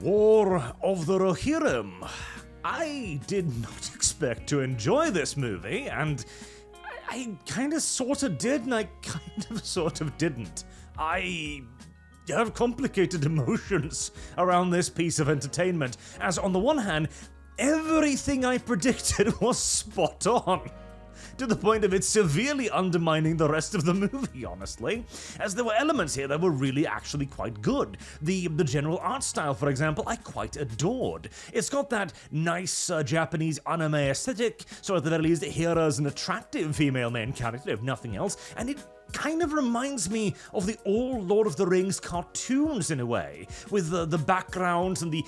War of the Rohirrim. I did not expect to enjoy this movie, and I kind of sort of did, and I kind of sort of didn't. I have complicated emotions around this piece of entertainment, as on the one hand, everything I predicted was spot on, to the point of it severely undermining the rest of the movie, honestly, as there were elements here that were really actually quite good. The general art style, for example, I quite adored. It's got that nice Japanese anime aesthetic, so at the very least, Hera's an attractive female main character, if nothing else, and it kind of reminds me of the old Lord of the Rings cartoons in a way, with the backgrounds and the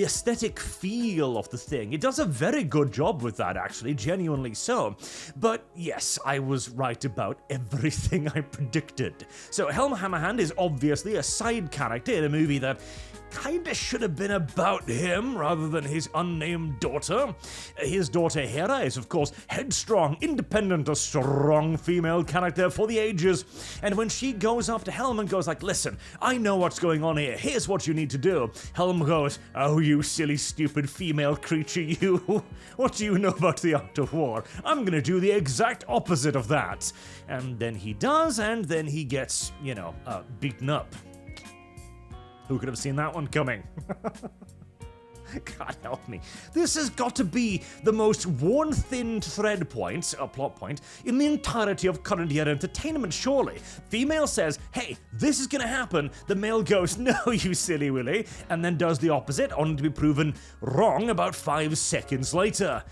aesthetic feel of the thing. It does a very good job with that, actually, genuinely so. But yes, I was right about everything I predicted. So Helm Hammerhand is obviously a side character in a movie that kinda should have been about him rather than his unnamed daughter. His daughter Hera is, of course, headstrong, independent, a strong female character for the ages. And when she goes up to Helm and goes like, listen, I know what's going on here, here's what you need to do. Helm goes, oh, you silly, stupid female creature, you. What do you know about the art of war? I'm gonna do the exact opposite of that. And then he does, and then he gets, beaten up. Who could have seen that one coming? God help me. This has got to be the most worn-thin thread point, or plot point, in the entirety of current year entertainment, surely. Female says, hey, this is gonna happen. The male goes, no, you silly willy, and then does the opposite, only to be proven wrong about 5 seconds later.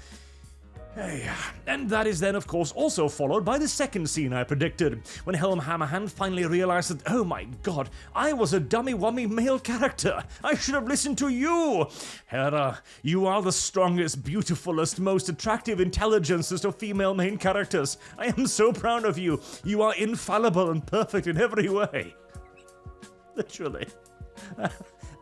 And that is then, of course, also followed by the second scene I predicted, when Helm Hammerhand finally realized that, oh my god, I was a dummy-wummy male character. I should have listened to you. Hera, you are the strongest, beautifulest, most attractive, intelligencest of female main characters. I am so proud of you. You are infallible and perfect in every way. Literally.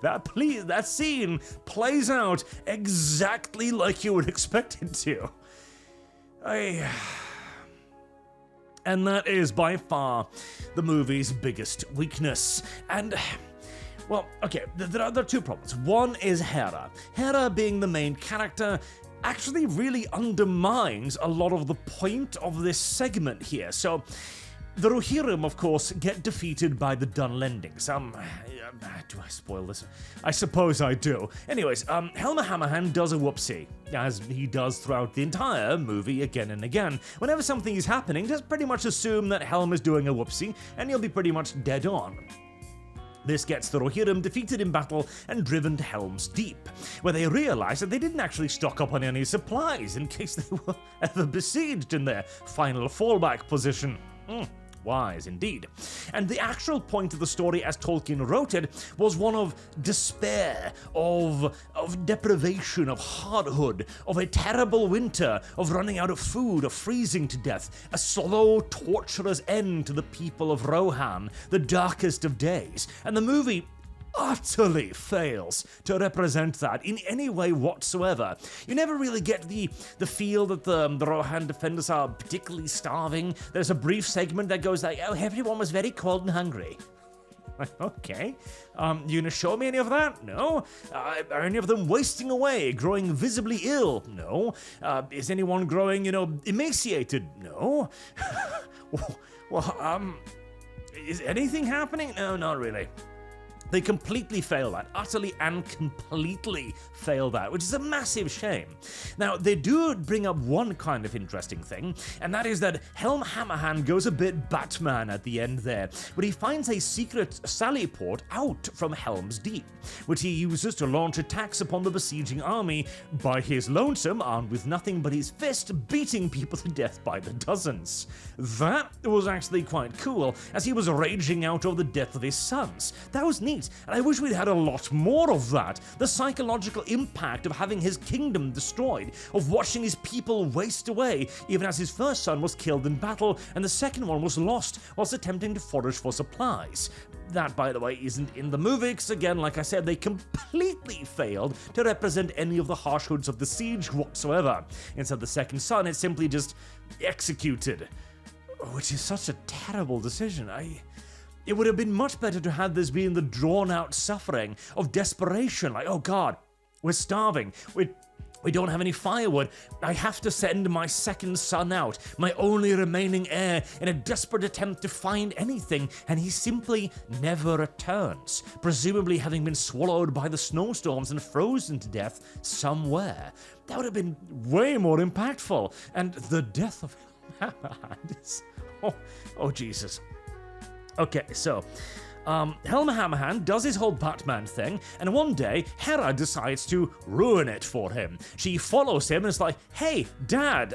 That scene plays out exactly like you would expect it to. And that is by far the movie's biggest weakness. And, well, okay, there are 2 problems. One is Hera. Hera, being the main character, actually really undermines a lot of the point of this segment here. So, the Rohirrim, of course, get defeated by the Dunlendings. Do I spoil this? I suppose I do. Anyways, Helm Hammerhand does a whoopsie, as he does throughout the entire movie again and again. Whenever something is happening, just pretty much assume that Helm is doing a whoopsie, and you'll be pretty much dead on. This gets the Rohirrim defeated in battle and driven to Helm's Deep, where they realize that they didn't actually stock up on any supplies in case they were ever besieged in their final fallback position. Wise indeed. And the actual point of the story, as Tolkien wrote it, was one of despair, of deprivation, of hardhood, of a terrible winter, of running out of food, of freezing to death, a slow, torturous end to the people of Rohan, the darkest of days. And the movie utterly fails to represent that in any way whatsoever. You never really get the feel that the Rohan defenders are particularly starving. There's a brief segment that goes like, oh, everyone was very cold and hungry. Okay, you gonna show me any of that? No. Are any of them wasting away, growing visibly ill? No. Is anyone growing, emaciated? No. Well, is anything happening? No, not really. They completely fail that, utterly and completely fail that, which is a massive shame. Now, they do bring up one kind of interesting thing, and that is that Helm Hammerhand goes a bit Batman at the end there, but he finds a secret sally port out from Helm's Deep, which he uses to launch attacks upon the besieging army by his lonesome, armed with nothing but his fist, beating people to death by the dozens. That was actually quite cool, as he was raging out over the death of his sons. That was neat. And I wish we'd had a lot more of that. The psychological impact of having his kingdom destroyed, of watching his people waste away, even as his first son was killed in battle and the second one was lost whilst attempting to forage for supplies. That, by the way, isn't in the movie, because again, like I said, they completely failed to represent any of the harshhoods of the siege whatsoever. Instead, the second son is simply just executed, which is such a terrible decision. it would have been much better to have this being the drawn-out suffering of desperation, like, oh god, we're starving, we don't have any firewood. I have to send my second son out, my only remaining heir, in a desperate attempt to find anything, and he simply never returns, presumably having been swallowed by the snowstorms and frozen to death somewhere. That would have been way more impactful. And the death of Hammerhand is... Oh, Jesus. Okay, so... Helm Hammerhand does his whole Batman thing, and one day, Hera decides to ruin it for him. She follows him and is like, hey, Dad,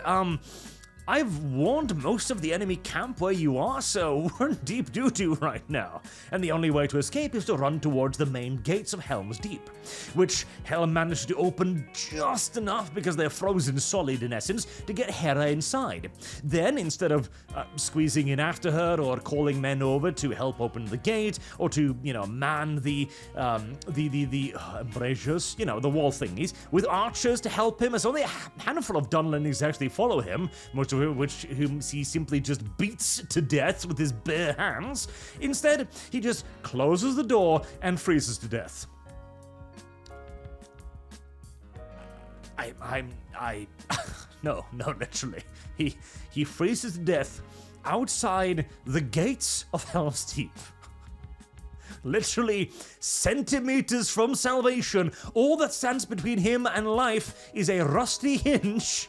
I've warned most of the enemy camp where you are, so we're in deep doo-doo right now. And the only way to escape is to run towards the main gates of Helm's Deep, which Helm managed to open just enough because they're frozen solid in essence to get Hera inside. Then, instead of squeezing in after her or calling men over to help open the gate or to, man the embrasures, the wall thingies, with archers to help him, as only a handful of Dunlendings actually follow him, most of whom he simply just beats to death with his bare hands. Instead, he just closes the door and freezes to death. No, literally. He freezes to death outside the gates of Helm's Deep. Literally centimeters from salvation. All that stands between him and life is a rusty hinge.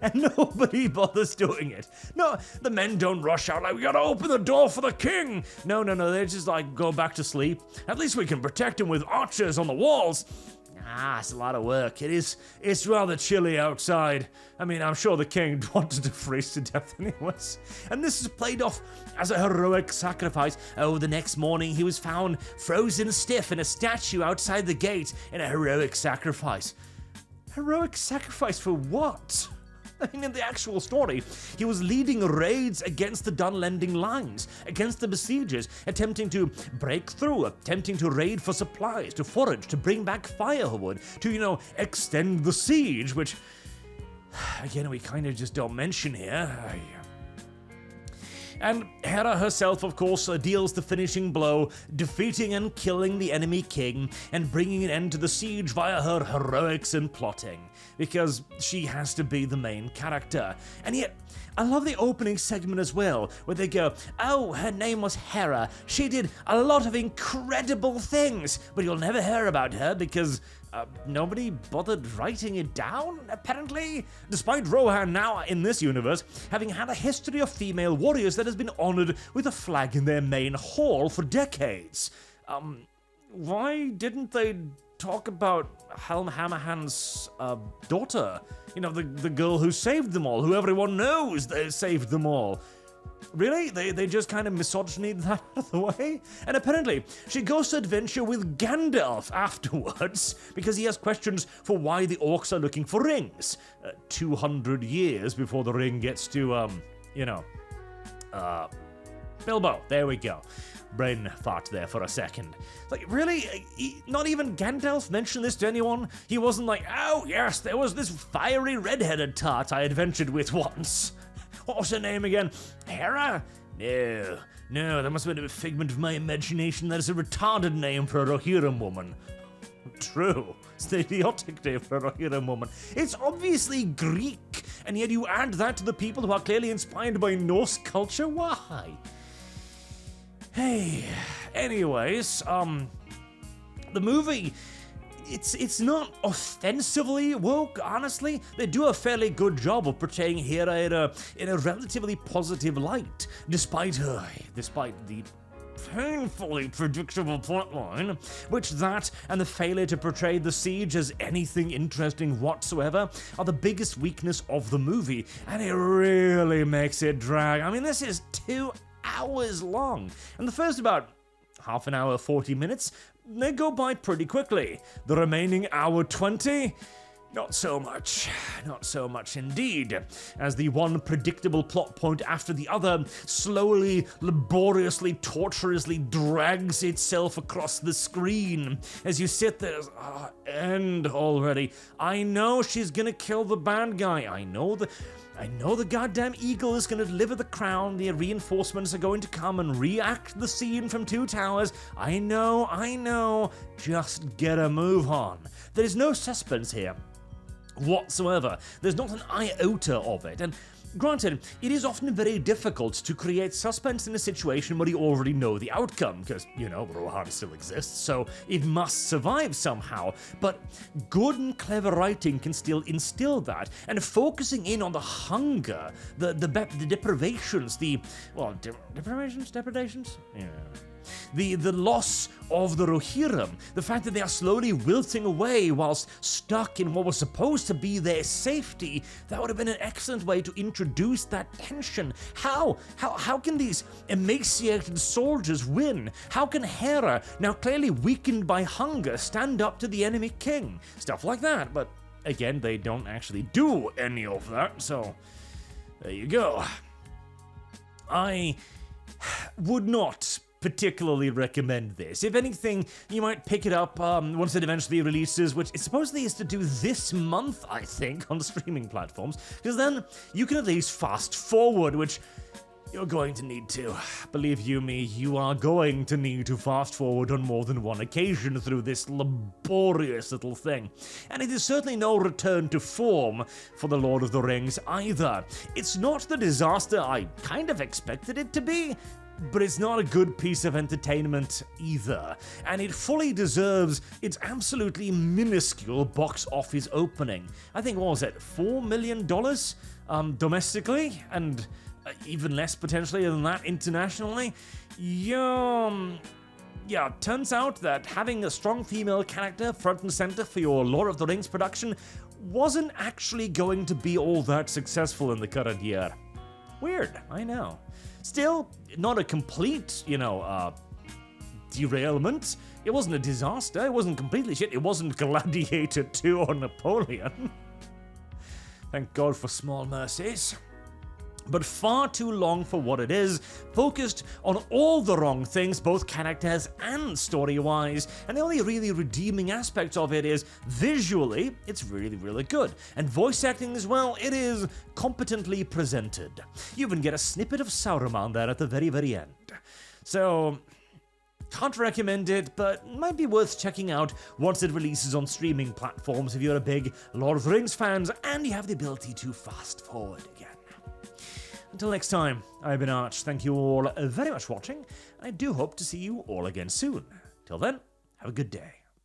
And nobody bothers doing it. No, the men don't rush out like, we gotta open the door for the king. No, they just go back to sleep. At least we can protect him with archers on the walls. It's a lot of work. It's rather chilly outside. I mean, I'm sure the king wanted to freeze to death anyways. And this is played off as a heroic sacrifice. Oh, the next morning he was found frozen stiff in a statue outside the gate in a heroic sacrifice. Heroic sacrifice for what? I mean, in the actual story, he was leading raids against the Dunlending lines, against the besiegers, attempting to break through, attempting to raid for supplies, to forage, to bring back firewood, to, extend the siege, which, again, we kind of just don't mention here. And Hera herself, of course, deals the finishing blow, defeating and killing the enemy king, and bringing an end to the siege via her heroics and plotting, because she has to be the main character. And yet, I love the opening segment as well, where they go, oh, her name was Hera. She did a lot of incredible things, but you'll never hear about her because nobody bothered writing it down, apparently? Despite Rohan now, in this universe, having had a history of female warriors that has been honored with a flag in their main hall for decades. Why didn't they talk about Helm Hammerhand's daughter? The girl who saved them all, who everyone knows they saved them all. Really? They just kind of misogynied that out of the way? And apparently, she goes to adventure with Gandalf afterwards because he has questions for why the orcs are looking for rings. 200 years before the ring gets to, Bilbo. There we go. Brain fart there for a second. Like, really? Not even Gandalf mentioned this to anyone? He wasn't like, oh, yes, there was this fiery red-headed tart I adventured with once. What was her name again? Hera? No, that must have been a figment of my imagination. That is a retarded name for a Rohirrim woman. True. It's the idiotic name for a Rohirrim woman. It's obviously Greek, and yet you add that to the people who are clearly inspired by Norse culture? Why? Hey, anyways, the movie... It's not offensively woke, honestly. They do a fairly good job of portraying Hera in a relatively positive light, despite the painfully predictable plotline, which that and the failure to portray the siege as anything interesting whatsoever are the biggest weakness of the movie, and it really makes it drag. I mean, this is 2 hours long, and the first about half an hour, 40 minutes, they go by pretty quickly. The remaining hour 20, not so much indeed, as the one predictable plot point after the other slowly, laboriously, tortuously drags itself across the screen as you sit there, end already. I know she's gonna kill the bad guy, I know that. I know the goddamn eagle is going to deliver the crown, the reinforcements are going to come and react the scene from Two Towers. I know, just get a move on. There is no suspense here whatsoever. There's not an iota of it, and granted, it is often very difficult to create suspense in a situation where you already know the outcome, because, Rohan still exists, so it must survive somehow. But good and clever writing can still instill that, and focusing in on the hunger, the deprivations, depredations? Yeah. The loss of the Rohirrim, the fact that they are slowly wilting away whilst stuck in what was supposed to be their safety, that would have been an excellent way to introduce that tension. How can these emaciated soldiers win? How can Hera, now clearly weakened by hunger, stand up to the enemy king? Stuff like that, but again, they don't actually do any of that, so there you go. I would not particularly recommend this. If anything, you might pick it up once it eventually releases, which it supposedly is to do this month, I think, on streaming platforms, because then you can at least fast forward, which you're going to need to. Believe you me, you are going to need to fast forward on more than one occasion through this laborious little thing. And it is certainly no return to form for The Lord of the Rings either. It's not the disaster I kind of expected it to be, but it's not a good piece of entertainment either, and it fully deserves its absolutely minuscule box office opening. I think, what was it, $4 million domestically, and even less potentially than that internationally? Yeah, turns out that having a strong female character front and center for your Lord of the Rings production wasn't actually going to be all that successful in the current year. Weird, I know. Still, not a complete, derailment. It wasn't a disaster. It wasn't completely shit. It wasn't Gladiator 2 or Napoleon. Thank God for small mercies. But far too long for what it is, focused on all the wrong things, both characters and story-wise, and the only really redeeming aspect of it is, visually, it's really, really good. And voice acting as well, it is competently presented. You even get a snippet of Saruman there at the very, very end. So, can't recommend it, but might be worth checking out once it releases on streaming platforms if you're a big Lord of the Rings fan and you have the ability to fast forward again. Until next time, I've been Arch. Thank you all very much for watching. I do hope to see you all again soon. Till then, have a good day.